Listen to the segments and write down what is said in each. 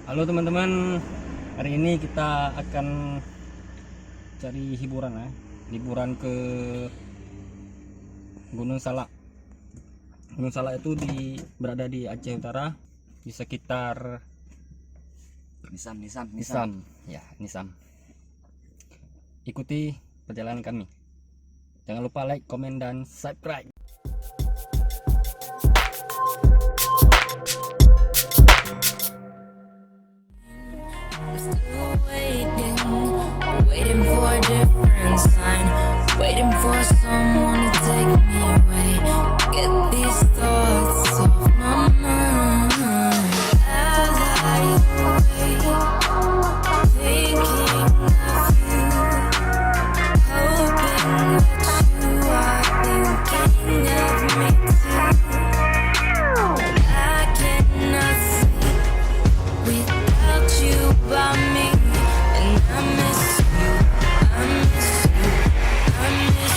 Halo teman-teman, hari ini kita akan cari hiburan liburan ke Gunung Salak. Gunung Salak itu berada di Aceh Utara, di sekitar Nisam. Ya, Nisam. Ikuti perjalanan kami. Jangan lupa like, komen, dan subscribe. Waiting for a different sign, waiting for someone to take me away. Get these thoughts off my mind. As I wait, thinking of you, hoping that you are thinking of me too. I cannot sleep without you by me. I miss you, I miss you, I miss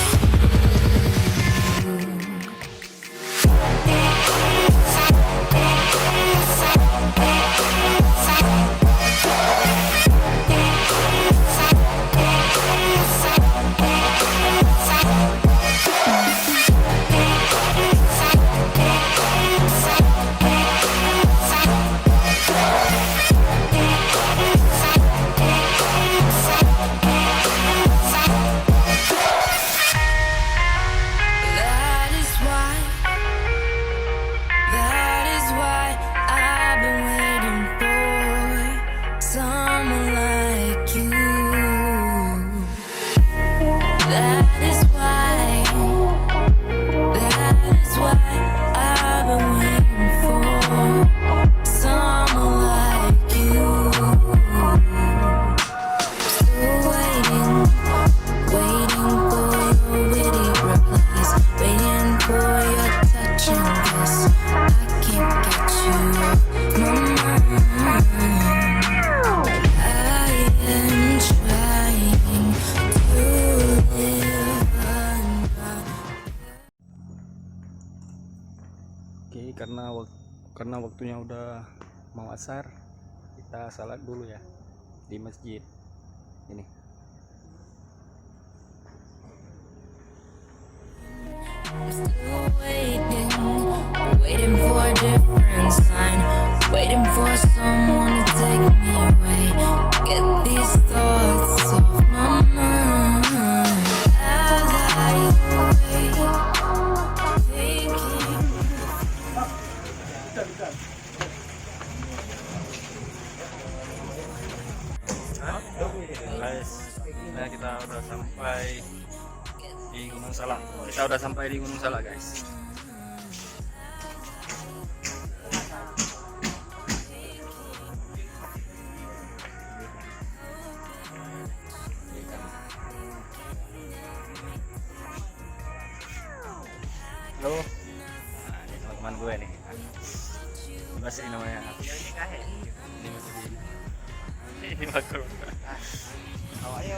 karena waktunya udah mau asar, kita salat dulu ya di masjid ini. waiting for a different sign, waiting for someone to take me away. Get these thoughts off my mind. As I wait, thinking. Guys, nah kita udah sampai di Gunung Salak. Guys. Halo. Nah, ini teman-teman gue nih. Bahasa ini namanya. Ini makro. Ayo,